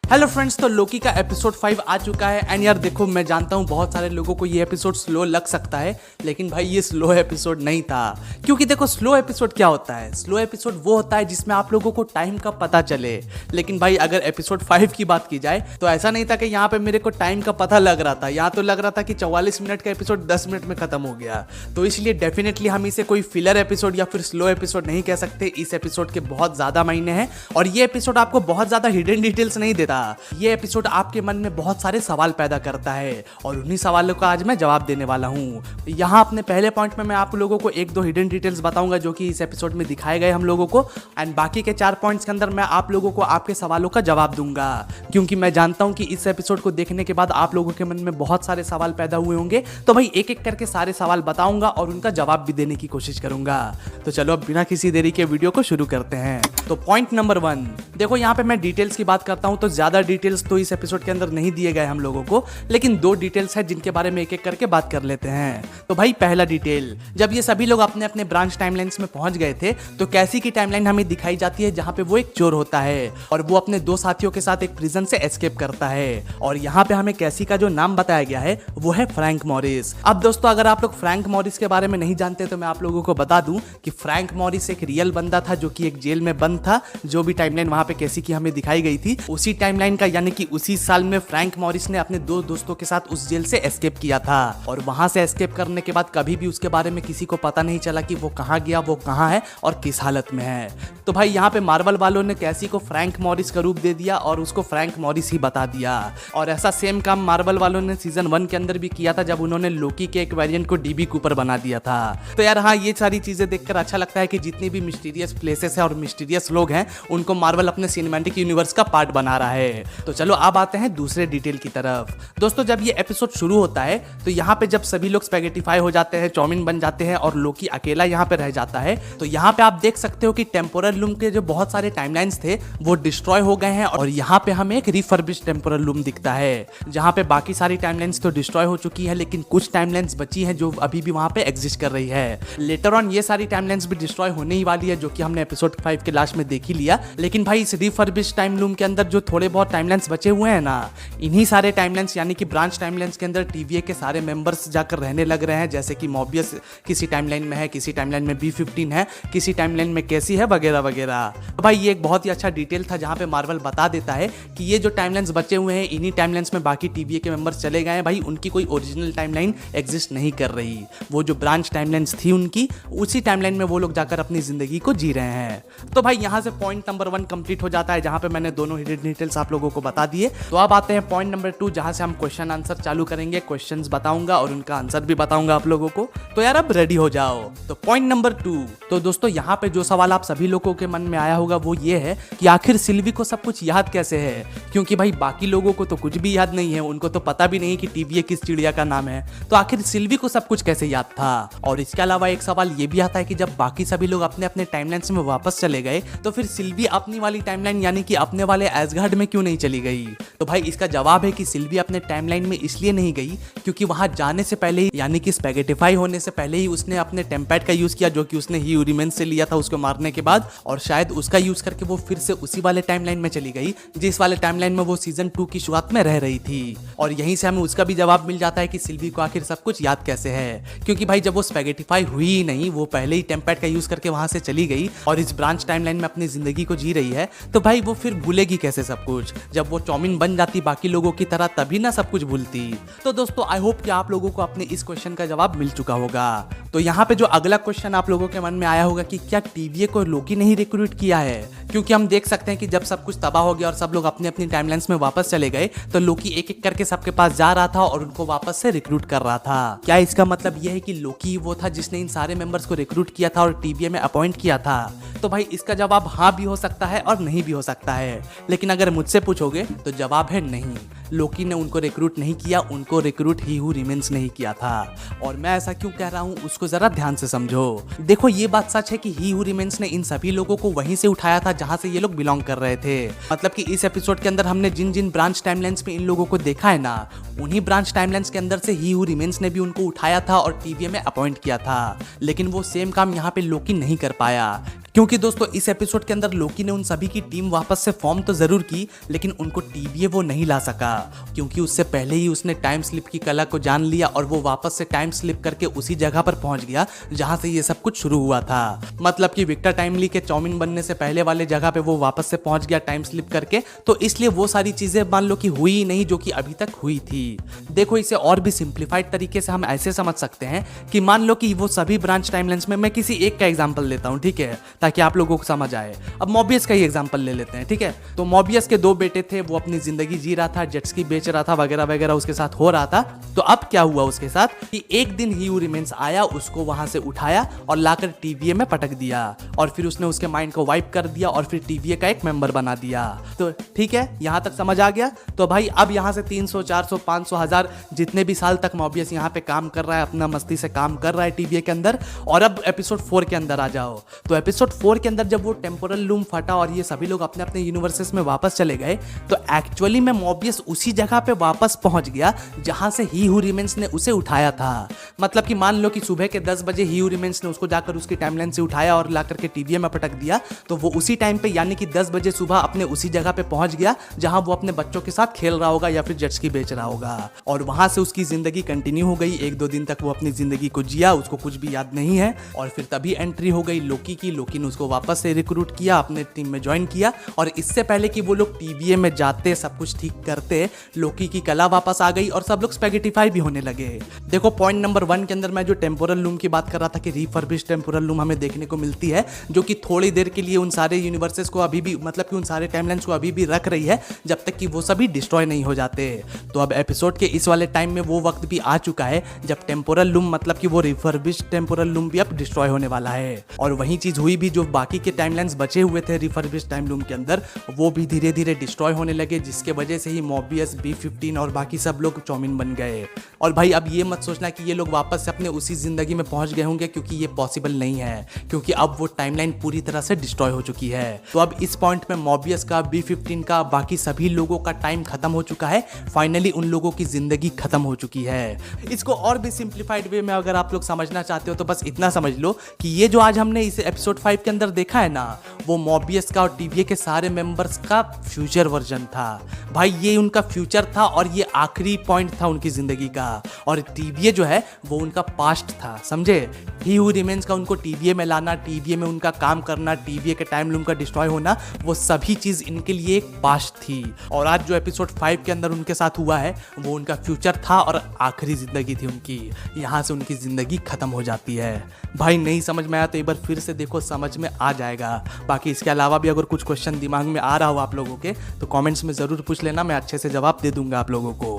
Hello friends, तो लोकी का episode 5 आ चुका है। एंड यार देखो, मैं जानता हूँ बहुत सारे लोगों को ये एपिसोड स्लो लग सकता है, लेकिन भाई ये स्लो एपिसोड नहीं था। क्योंकि देखो, स्लो एपिसोड क्या होता है? स्लो एपिसोड वो होता है जिसमें आप लोगों को टाइम का पता चले। लेकिन भाई अगर एपिसोड 5 की बात की जाए तो ऐसा नहीं था कि यहाँ पे मेरे को टाइम का पता लग रहा था। यहाँ तो लग रहा था कि 44 मिनट का एपिसोड 10 मिनट में खत्म हो गया। तो इसलिए डेफिनेटली हम इसे कोई फिलर एपिसोड या फिर स्लो एपिसोड नहीं कह सकते। इस एपिसोड के बहुत ज्यादा मायने हैं और ये एपिसोड आपको बहुत ज्यादा हिडन डिटेल्स नहीं देता। ये एपिसोड आपके मन में बहुत सारे सवाल पैदा करता है और उन्हीं सवालों का आज मैं जवाब देने वाला हूँ। यहाँ अपने पहले पॉइंट में मैं आप लोगों को एक दो हिडन डिटेल्स बताऊंगा जो कि इस एपिसोड में दिखाए गए हम लोगों को। एंड बाकी के 4 पॉइंट्स के अंदर मैं आप लोगों को आपके सवालों का जवाब दूंगा, क्योंकि मैं जानता हूँ कि इस एपिसोड को देखने के बाद आप लोगों के मन में बहुत सारे सवाल पैदा हुए होंगे। तो भाई एक एक करके सारे सवाल बताऊंगा और उनका जवाब भी देने की कोशिश करूंगा। तो चलो अब बिना किसी देरी के वीडियो को शुरू करते हैं। तो पॉइंट नंबर 1, देखो यहाँ पे मैं डिटेल्स की बात करता हूँ तो ज्यादा डिटेल्स तो इस एपिसोड के अंदर नहीं दिए गए हम लोगों को, लेकिन 2 डिटेल्स है जिनके बारे में एक एक करके बात कर लेते हैं। तो भाई पहला डिटेल, जब ये सभी लोग अपने अपने ब्रांच टाइमलाइंस में पहुंच गए थे तो कैसी की टाइमलाइन हमें दिखाई जाती है जहां पे वो एक चोर होता है और वो अपने 2 साथियों के साथ एक प्रिजन से एस्केप करता है। और यहाँ पे हमें कैसी का जो नाम बताया गया है वो है फ्रैंक मॉरिस। अब दोस्तों, अगर आप लोग फ्रैंक मॉरिस के बारे में नहीं जानते तो मैं आप लोगों को बता दूं कि फ्रैंक मॉरिस एक रियल बंदा था जो कि एक जेल में बंद था। जो भी टाइमलाइन वहां पे कैसी की हमें दिखाई गई थी उसी टाइमलाइन का, यानी कि उसी साल में फ्रैंक मॉरिस ने अपने 2 दोस्तों के साथ उस जेल से एस्केप किया था। और वहां से एस्केप करने के बाद कभी भी उसके बारे में किसी को पता नहीं चला कि वो कहां गया, वो कहां है और किस हालत में है। तो भाई यहाँ पे मार्वल वालों ने कैसी को फ्रैंक मॉरिस का रूप दे दिया और उसको फ्रैंक मॉरिस ही बता दिया। और ऐसा सेम काम मार्वल वालों ने सीजन 1 के अंदर भी किया था जब उन्होंने लोकी के एक वेरिएंट को डीबी कूपर बना दिया था। तो यार हाँ, ये सारी चीजें देखकर अच्छा लगता है कि जितनी भी मिस्टीरियस प्लेसेस है और मिस्टीरियस लोग हैं उनको मार्वल अपने सिनेमैटिक यूनिवर्स का पार्ट बना रहा है। तो चलो अब आते हैं दूसरे डिटेल की तरफ। दोस्तों, जब ये एपिसोड शुरू होता है तो यहाँ पे जब सभी लोग स्पैगेटिफाई हो जाते हैं, चाउमीन बन जाते हैं और लोकी अकेला यहाँ पे रह जाता है, तो यहाँ पे आप देख सकते हो कि टेम्पोरल लूम के जो बहुत सारे टाइमलाइंस थे वो डिस्ट्रॉय हो गए हैं और यहाँ पे हमें एक रिफर्बिश्ड टेम्पोरल लूम दिखता है जहाँ पे बाकी सारी टाइमलाइंस तो डिस्ट्रॉय हो चुकी है लेकिन कुछ टाइमलाइंस बची है जो अभी भी वहाँ पे एग्जिस्ट कर रही है। लेटर ऑन ये सारी टाइमलाइंस भी डिस्ट्रॉय होने ही वाली है, जो कि हमने एपिसोड 5 के लास्ट में देख ही लिया। लेकिन भाई इस रिफर्बिश्ड टाइम लूम के अंदर जो थोड़े बहुत टाइमलाइंस बचे हुए हैं ना, इन्हीं सारे टाइमलाइंस यानी कि ब्रांच टाइमलाइंस के अंदर टीवीए के सारे मेंबर्स जाकर रहने लग रहे हैं। जैसे कि मॉबियस किसी टाइमलाइन में है, किसी टाइमलाइन में B15 है, किसी टाइमलाइन में कैसी है, वगैरह वगैरह। तो भाई ये एक बहुत ही अच्छा डिटेल था जहां पे मार्वल बता देता है कि ये जो टाइमलाइंस बचे हुए हैं इन्हीं टाइमलाइंस में बाकी टीवीए के मेंबर्स चले गए हैं। भाई उनकी कोई ओरिजिनल टाइमलाइन एग्जिस्ट नहीं कर रही। वो जो ब्रांच टाइमलाइंस थी उनकी, उसी टाइमलाइन में वो लोग जाकर अपनी जिंदगी को जी रहे हैं। तो भाई यहाँ से पॉइंट नंबर 1 कंप्लीट हो जाता है जहां पे मैंने दोनों हिडन डिटेल्स आप लोगों को बता दिए। तो अब आते हैं पॉइंट नंबर 2 जहां से हम क्वेश्चन आंसर चालू करेंगे। क्वेश्चंस बताऊंगा और उनका आंसर भी बताऊंगा आप लोगों को। तो यार अब रेडी हो जाओ। तो पॉइंट नंबर 2, तो दोस्तों यहाँ पे जो सवाल आप सभी लोगों के मन में आया होगा वो ये है कि आखिर सिल्वी को सब कुछ याद कैसे है, क्योंकि भाई बाकी लोगों को तो कुछ भी याद नहीं है, उनको तो पता भी नहीं कि टीवीए किस चिड़िया का नाम है। तो आखिर सिल्वी को सब कुछ कैसे याद था। और इसके अलावा एक सवाल ये भी आता है कि जब बाकी सभी लोग अपने अपने टाइमलाइंस में वापस चले गए तो फिर सिल्वी अपनी वाली टाइमलाइन यानी कि अपने वाले एसगार्ड में क्यों नहीं चली गई। तो भाई इसका जवाब है कि सिल्वी अपने टाइमलाइन में इसलिए नहीं गई क्योंकि वहां जाने से पहले ही, यानी कि स्पैगेटिफाई होने से पहले ही उसने अपने टेम्पैड का यूज किया जो कि उसने ही यूरिमेंस से लिया था उसको मारने के बाद। और शायद उसका यूज करके वो फिर से उसी वाले टाइमलाइन में चली गई जिस वाले टाइमलाइन में वो सीजन 2 की शुरुआत में रह रही थी। और यहीं से हमें उसका भी जवाब मिल जाता है कि सिल्वी को आखिर सब कुछ याद कैसे है, क्योंकि भाई जब वो स्पैगेटिफाई हुई ही नहीं, वो पहले ही टेम्पैड का यूज करके वहां से चली गई और इस ब्रांच टाइमलाइन में अपनी जिंदगी को जी रही है, तो भाई वो फिर भूलेगी कैसे सब कुछ। जब वो चाउमीन बन जाती बाकी लोगों की तरह तभी ना सब कुछ भूलती। तो दोस्तों आई होप कि आप लोगों को अपने इस क्वेश्चन का जवाब मिल चुका होगा। तो यहाँ पे जो अगला क्वेश्चन आप लोगों के मन में आया होगा कि क्या टीवीए को लोकी नहीं रिक्रूट किया है, क्योंकि हम देख सकते हैं कि जब सब कुछ तबाह हो गया और सब लोग अपनी अपनी टाइमलाइंस में वापस चले गए तो लोकी एक एक करके सबके पास जा रहा था और उनको वापस से रिक्रूट कर रहा था। क्या इसका मतलब यह है कि लोकी वो था जिसने इन सारे मेंबर्स को रिक्रूट किया था और टीवीए में अपॉइंट किया था? तो भाई इसका जवाब हाँ भी हो सकता है और नहीं भी हो सकता है, लेकिन अगर मुझसे पूछोगे तो जवाब है नहीं। लोकी ने उनको रिक्रूट नहीं किया, उनको रिक्रूट ही हू रिमेन्स नहीं किया था। और मैं ऐसा क्यों कह रहा हूँ उसको जरा ध्यान से समझो। देखो ये बात सच है कि ही हू रिमेन्स ने इन सभी लोगों को वहीं से उठाया था जहां से ये लोग बिलोंग कर रहे थे। मतलब कि इस एपिसोड के अंदर हमने जिन जिन ब्रांच टाइमलाइंस में इन लोगों को देखा है ना, उन्हीं ब्रांच टाइमलाइंस के अंदर से ही हू रिमेन्स ने भी उनको उठाया था और टीवीए में अपॉइंट किया था। लेकिन वो सेम काम यहाँ पे लोकी नहीं कर पाया, क्योंकि दोस्तों इस एपिसोड के अंदर लोकी ने उन सभी की टीम वापस से फॉर्म तो जरूर की, लेकिन उनको टीवीए वो नहीं ला सका, क्योंकि उससे पहले ही उसने टाइम स्लिप की कला को जान लिया और वो वापस से टाइम स्लिप करके उसी जगह पर पहुंच गया जहां से ये सब कुछ शुरू हुआ था। मतलब कि विक्टर टाइमली के चाउमीन बनने से पहले वाले जगह पे वो वापस से पहुंच गया टाइम स्लिप करके, तो इसलिए वो सारी चीजें मान लो कि हुई नहीं जो कि अभी तक हुई थी। देखो इसे और भी सिंप्लीफाइड तरीके से हम ऐसे समझ सकते हैं कि मान लो कि वो सभी ब्रांच टाइमलाइंस में, मैं किसी एक का एग्जांपल लेता हूं, ठीक है, ताकि आप लोगों को समझ आए। अब मोबियस का ही एग्जांपल ले लेते हैं, ठीक है। तो मोबियस के 2 बेटे थे, वो अपनी जिंदगी जी रहा था, जेट्स की बेच रहा था, वगैरह वगैरह उसके साथ हो रहा था। तो अब क्या हुआ उसके साथ कि एक दिन ही हू रिमेन्स आया, उसको वहां से उठाया और लाकर टीवीए में पटक दिया, और फिर उसने उसके माइंड को वाइप कर दिया और फिर टीवीए का एक मेंबर बना दिया। तो ठीक है, यहां तक समझ आ गया। तो भाई अब यहां से 300, 400, 500, 1000 जितने भी साल तक मोबियस यहां पे काम कर रहा है, अपना मस्ती से काम कर रहा है टीवीए के अंदर। और अब एपिसोड 4 के अंदर आ जाओ। तो एपिसोड 4 के अंदर जब वो टेम्पोरल लूम फटा और ये सभी लोग अपने अपने यूनिवर्सेस में वापस चले गए, तो एक्चुअली में मोबियस उसी जगह पे वापस पहुंच गया जहां से ही हू रिमेन्स ने उसे उठाया था। मतलब कि मान लो कि सुबह के 10 बजे ही हू रिमेन्स ने उसको जाकर उसकी टाइमलाइन से उठाया और लाकर के टीवीए में पटक दिया, तो वो उसी टाइम पे यानी कि 10 बजे सुबह अपने उसी जगह पे पहुंच गया जहां वो अपने बच्चों के साथ खेल रहा होगा या फिर जेट्स की बेच रहा होगा। और वहां से उसकी जिंदगी कंटिन्यू हो गई। 1-2 दिन तक वो अपनी जिंदगी को जिया, उसको कुछ भी याद नहीं है। और फिर तभी एंट्री हो गई लोकी की। लोकी ने उसको वापस से रिक्रूट किया, अपने टीम में ज्वाइन किया। और इससे पहले कि वो लोग टीवीए में जाते, सब कुछ ठीक करते, लोकी की कला वापस आ गई और सब लोग स्पैगेटिफाई भी होने लगे। देखो पॉइंट नंबर 1 के अंदर मैं जो टेम्पोरल लूम की बात कर रहा था कि रिफर्बिश टेम्पोरल लूम हमें देखने को मिलती है, जो कि थोड़ी देर के लिए उन सारे यूनिवर्सेस को अभी भी, मतलब कि उन सारे टाइमलाइंस को अभी भी रख रही है जब तक कि वो सभी डिस्ट्रॉय नहीं हो जाते। तो अब एपिसोड के इस वाले टाइम में वो वक्त भी आ चुका है जब टेम्पोरल लूम, मतलब कि वो रिफर्बिश टेम्पोरल लूम भी अब डिस्ट्रॉय होने वाला है। और वही चीज हुई भी, जो बाकी के टाइमलाइंस बचे हुए थे रिफर्बिश टाइम लूम के अंदर, वो भी धीरे धीरे डिस्ट्रॉय होने लगे, जिसके वजह से ही मोबियस, B15 और बाकी सब लोग चाउमीन बन गए। और भाई अब ये मत सोचना कि ये लोग वापस से अपने उसी जिंदगी में पहुंच गए होंगे, क्योंकि ये पॉसिबल नहीं है, क्योंकि अब वो टाइमलाइन पूरी तरह से डिस्ट्रॉय हो चुकी है। तो अब इस पॉइंट में मोबियस का, B15 का, बाकी सभी लोगों का टाइम खत्म हो चुका है। फाइनली उन लोगों की जिंदगी खत्म हो चुकी है। इसको और भी सिंप्लीफाइड वे में अगर आप लोग समझना चाहते हो तो बस इतना समझ लो कि ये जो आज हमने इस एपिसोड 5 के अंदर देखा है ना, वो मोबियस का और टीवीए के सारे मेंबर्स का फ्यूचर वर्जन था। भाई ये उनका फ्यूचर था और ये आखिरी पॉइंट था उनकी जिंदगी का। और टीवीए जो है वो उनका पास्ट था, समझे। ही हू रिमेन्स का उनको टीवीए में लाना, टीवीए में उनका काम करना, टीवीए के टाइम लूम का डिस्ट्रॉय होना, वो सभी चीज इनके लिए एक पास्ट थी। और आज जो एपिसोड 5 के अंदर उनके साथ हुआ है वो उनका फ्यूचर था और आखिरी जिंदगी थी उनकी। यहाँ से उनकी जिंदगी खत्म हो जाती है। भाई नहीं समझ में आया तो एक बार फिर से देखो, समझ में आ जाएगा। बाकी इसके अलावा भी अगर कुछ क्वेश्चन दिमाग में आ रहा हो आप लोगों के तो कमेंट्स में ज़रूर पूछ लेना, मैं अच्छे से जवाब दे दूंगा आप लोगों को।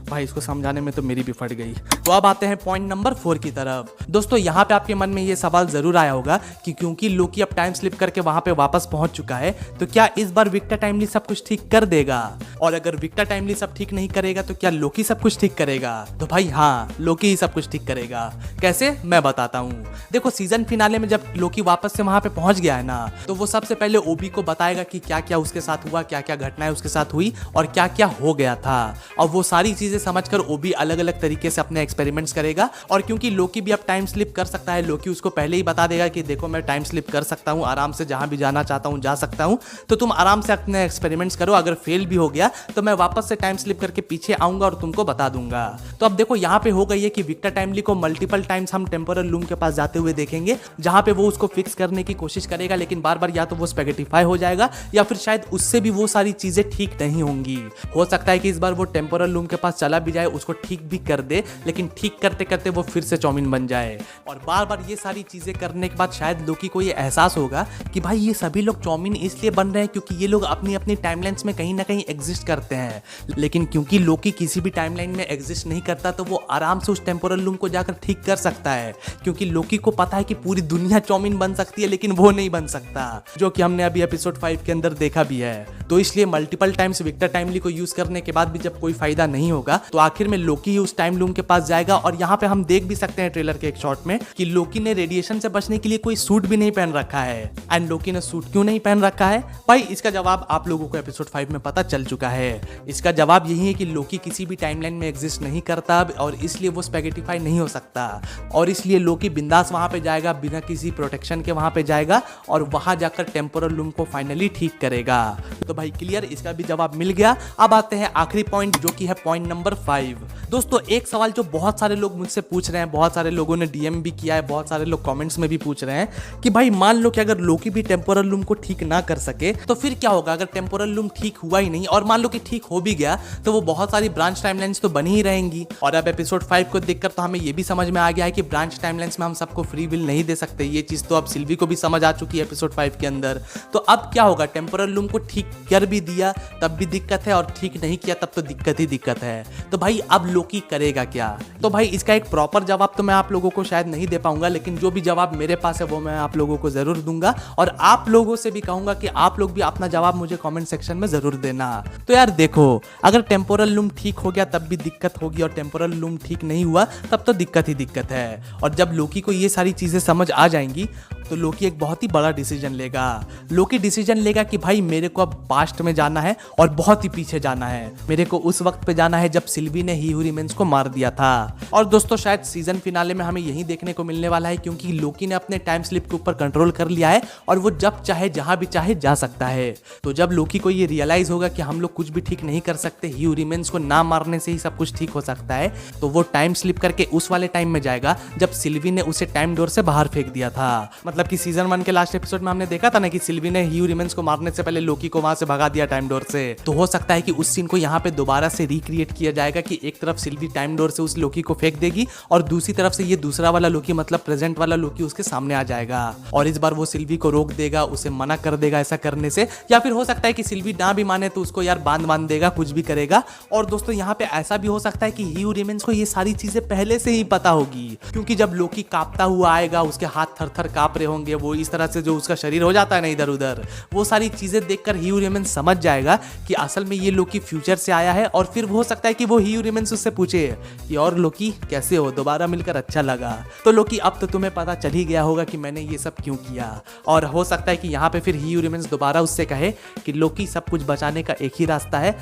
भाई इसको समझाने में तो मेरी भी फट गई। तो अब आते हैं पॉइंट नंबर 4 की तरफ। दोस्तों यहाँ पे आपके मन में ये सवाल ज़रूर आया होगा कि क्योंकि लोकी अब टाइम स्लिप करके वहाँ पे वापस पहुँच चुका है, तो क्या इस बार विक्टर टाइमली सब कुछ ठीक कर देगा? और अगर विक्टर टाइमली सब ठीक नहीं करेगा तो क्या लोकी सब कुछ ठीक करेगा? तो भाई हाँ, लोकी ही सब कुछ ठीक करेगा। कैसे, मैं बताता हूँ। देखो सीजन फिनाले में जब लोकी वापस से वहां पे पहुंच गया है ना, तो वो सबसे पहले ओबी को बताएगा कि क्या क्या उसके साथ हुआ, क्या क्या घटनाएं उसके साथ हुई और क्या क्या हो गया था। और वो सारी चीजें समझकर ओबी अलग अलग तरीके से अपने एक्सपेरिमेंट्स करेगा। और क्योंकि लोकी भी अब टाइम स्लिप कर सकता है, लोकी उसको पहले ही बता देगा कि देखो मैं टाइम स्लिप कर सकता हूँ, आराम से जहां भी जाना चाहता हूँ जा सकता हूँ, तो तुम आराम से अपने एक्सपेरिमेंट्स करो। अगर फेल भी हो गया तो मैं वापस से टाइम स्लिप करके पीछे आऊंगा और तुमको बता दूंगा। तो अब देखो यहाँ पे हो गई है कि विक्टर टाइमली को मल्टीपल टाइम्स हम टेम्पोरल लूम के पास जाते हुए देखेंगे, जहां पे वो उसको फिक्स करने की कोशिश करेगा, लेकिन बार बार या तो वो स्पैगेटिफाई हो जाएगा या फिर शायद उससे भी वो सारी चीजें ठीक नहीं होंगी। हो सकता है कि इस बार वो टेम्पोरल लूम के पास चला भी जाए, उसको ठीक भी कर दे, लेकिन ठीक करते करते वो फिर से चाउमीन बन जाए। और बार बार ये सारी चीजें करने के बाद शायद लोकी को ये एहसास होगा कि भाई ये सभी लोग चाउमीन इसलिए बन रहे हैं क्योंकि ये लोग अपनी अपनी टाइमलाइंस में कहीं ना कहीं एग्जिस्ट करते हैं। लेकिन क्योंकि लोकी किसी भी टाइमलाइन में एग्जिस्ट नहीं करता, तो वो आराम से उस टेम्पोरल लूम को जाकर ठीक कर सकता है, क्योंकि लोकी को पता है कि पूरी दुनिया चाउमीन बन सकती है लेकिन वो नहीं बन सकता, जो कि हमने अभी एपिसोड 5 के अंदर देखा भी है। तो इसलिए मल्टीपल टाइम्स विक्टर टाइमली टाइमली को यूज करने के बाद भी जब कोई फायदा नहीं होगा तो आखिर में लोकी ही उस टाइम लूम के पास जाएगा। और यहाँ पे हम देख भी सकते हैं ट्रेलर के एक शॉट में कि लोकी ने रेडिएशन से बचने के लिए कोई सूट भी नहीं पहन रखा है। एंड लोकी ने सूट क्यों नहीं पहन रखा है भाई, इसका जवाब आप लोगों को एपिसोड 5 में पता चल चुका है। इसका जवाब यही है कि लोकी किसी भी टाइमलाइन में एग्जिस्ट नहीं करता और इसलिए वो स्पैगेटिफाई नहीं हो सकता, और इसलिए लोकी बिंदास वहां पे जाएगा, बिना किसी प्रोटेक्शन के वहां पे जाएगा और वहां जाकर टेम्पोरल लूम को फाइनली ठीक करेगा। तो भाई क्लियर, इसका भी जवाब मिल गया। अब आते हैं आखिरी पॉइंट जो कि है पॉइंट नंबर 5। दोस्तों एक सवाल जो बहुत सारे लोग मुझसे पूछ रहे हैं, बहुत सारे लोगों ने डीएम भी किया है, बहुत सारे लोग कमेंट्स में भी पूछ रहे हैं कि भाई मान लो कि अगर लोकी भी टेम्पोरल लूम को ठीक ना कर सके तो फिर क्या होगा। अगर टेम्पोरल लूम ठीक हुआ ही नहीं और मान लो कि ठीक हो भी गया तो वो बहुत सारी ब्रांच टाइमलाइंस तो बनी ही रहेंगी। और अब एपिसोड 5 को देखकर तो हमें ये भी समझ में आ गया है कि ब्रांच टाइमलाइंस में हम सबको फ्री विल नहीं दे सकते। ये चीज तो अब सिल्वी को भी समझ आ चुकी है एपिसोड 5 के अंदर। तो अब क्या होगा, टेम्पोरल लूम को ठीक कर भी दिया तब भी दिक्कत है और ठीक नहीं किया तब तो दिक्कत ही दिक्कत है। तो भाई अब लोकी करेगा क्या? तो भाई इसका एक प्रॉपर जवाब तो मैं आप लोगों को शायद नहीं दे पाऊंगा, लेकिन जो भी जवाब मेरे पास है वो मैं आप लोगों को जरूर दूंगा। और आप लोगों से भी कहूंगा कि आप लोग भी अपना जवाब मुझे कमेंट सेक्शन में जरूर देना। तो यार देखो, अगर टेम्पोरल लूम ठीक हो गया तब भी दिक्कत होगी और टेम्पोरल लूम ठीक नहीं हुआ तब तो दिक्कत ही दिक्कत है। और जब लोकी को ये सारी चीजें समझ आ जाएंगी तो लोकी एक बहुत ही बड़ा डिसीजन लेगा। लोकी डिसीजन लेगा कि भाई मेरे को अब पास्ट में जाना है और बहुत ही पीछे जाना है। मेरे को उस वक्त पे जाना है जब सिल्वी ने ही हू रिमेन्स को मार दिया था। और दोस्तों शायद सीजन फिनाले में हमें यही देखने को मिलने वाला है, क्योंकि लोकी ने अपने टाइम स्लिप के ऊपर कंट्रोल कर लिया है और वो जब चाहे जहां भी चाहे जा सकता है। तो जब लोकी को ये रियलाइज होगा कि हम लोग कुछ भी ठीक नहीं कर सकते, ही हू रिमेन्स को ना मारने से ही सब कुछ ठीक हो सकता है, तो वो टाइम स्लिप करके उस वाले टाइम में जाएगा जब सिल्वी ने उसे टाइम डोर से बाहर फेंक दिया था। मतलब कि सीजन 1 के लास्ट एपिसोड में हमने देखा था ना कि सिल्वी ने ही हू रिमेन्स को मारने से पहले लोकी को वहां से भगा दिया टाइम डोर से। तो हो सकता है कि उस सीन को यहाँ पे दोबारा से रिक्रिएट किया जाएगा कि एक तरफ सिल्वी टाइम डोर से उस लोकी को फेंक देगी और दूसरी तरफ से ये दूसरा वाला लोकी मतलब प्रेजेंट वाला लोकी उसके सामने आ जाएगा और इस बार वो सिल्वी को रोक देगा, उसे मना कर देगा ऐसा करने से। या फिर हो सकता है कि सिल्वी ना भी माने तो उसको यार बांध देगा, कुछ भी करेगा। और दोस्तों यहाँ पे ऐसा भी हो सकता है कि ही हू रिमेन्स को ये सारी चीजें पहले से ही पता होगी, क्योंकि जब लोकी कांपता हुआ आएगा, उसके हाथ थर थर कांप रहे होंगे, वो इस तरह से जो उसका शरीर हो जाता है ना इधर उधर, वो सारी चीजें देखकर ही हू रिमेन्स समझ जाएगा कि असल में ये लोकी फ्यूचर से आया है। और फिर हो सकता है कि वो ही हू रिमेन्स उससे पूछे कि और लोकी कैसे हो, दोबारा मिलकर अच्छा लगा। तो लोकी अब तो तुम्हें पता चल ही गया होगा कि मैंने ये सब क्यों किया। और हो सकता है कि यहाँ पे फिर ही हू रिमेन्स दोबारा उससे कहे कि लोकी सब कुछ बचाने का एक ही रास्ता है,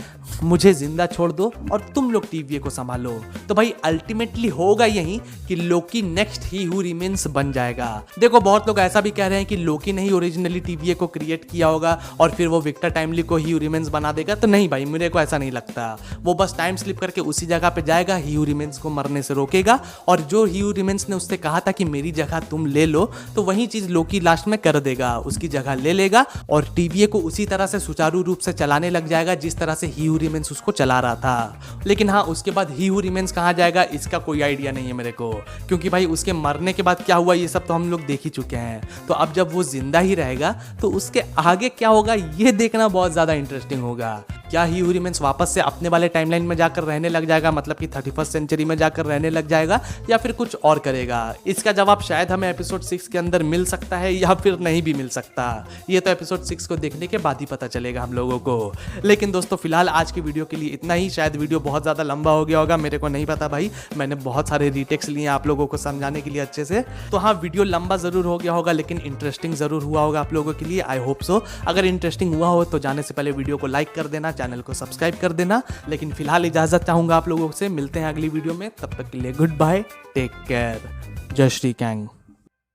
मुझे जिंदा छोड़ दो और तुम लोग टीवीए को संभालो। तो भाई अल्टीमेटली होगा यही कि लोकी नेक्स्ट ही हू रिमेन्स बन जाएगा। देखो बहुत लोग ऐसा भी कह रहे हैं कि लोकी ने ही ओरिजिनली टीवीए को क्रिएट किया होगा और फिर वो विक्टर टाइमली को ही हू रिमेन्स बना देगा। तो नहीं भाई, मेरे को ऐसा नहीं लगता। वो बस टाइम स्लिप करके उसी जगह पे जाएगा, ही हू रिमेन्स को मरने से रोकेगा और जो ही हू रिमेन्स ने उससे कहा था कि मेरी जगह तुम ले लो, तो वही चीज लोकी लास्ट में कर देगा, उसकी जगह ले लेगा और टीवीए को उसी तरह से सुचारू रूप से चलाने लग जाएगा जिस तरह से ही हू रिमेन्स उसको चला रहा था। लेकिन हाँ, उसके बाद ही हू रिमेन्स कहाँ जाएगा इसका कोई आइडिया नहीं है मेरे को, क्योंकि भाई उसके मरने के बाद क्या हुआ ये सब तो हम लोग देख ही चुके हैं। तो अब जब वो जिंदा ही रहेगा तो उसके आगे क्या होगा ये देखना बहुत ज्यादा इंटरेस्टिंग होगा। क्या ही हू रिमेन्स वापस से अपने वाले टाइमलाइन में जाकर रहने लग जाएगा, मतलब कि 31st सेंचुरी में जाकर रहने लग जाएगा, या फिर कुछ और करेगा? इसका जवाब शायद हमें एपिसोड 6 के अंदर मिल सकता है या फिर नहीं भी मिल सकता। ये तो एपिसोड 6 को देखने के बाद ही पता चलेगा हम लोगों को। लेकिन दोस्तों फिलहाल आज की वीडियो के लिए इतना ही। शायद वीडियो बहुत ज्यादा लंबा हो गया होगा, मेरे को नहीं पता भाई, मैंने बहुत सारे रीटेक्स लिए आप लोगों को समझाने के लिए अच्छे से। तो हाँ, वीडियो लंबा जरूर हो गया होगा लेकिन इंटरेस्टिंग जरूर हुआ होगा आप लोगों के लिए, आई होप सो। अगर इंटरेस्टिंग हुआ हो तो जाने से पहले वीडियो को लाइक कर देना, चैनल को सब्सक्राइब कर देना। लेकिन फिलहाल इजाजत चाहूंगा आप लोगों से, मिलते हैं अगली वीडियो में, तब तक के लिए गुड बाय, टेक केयर, जय श्री कैंग।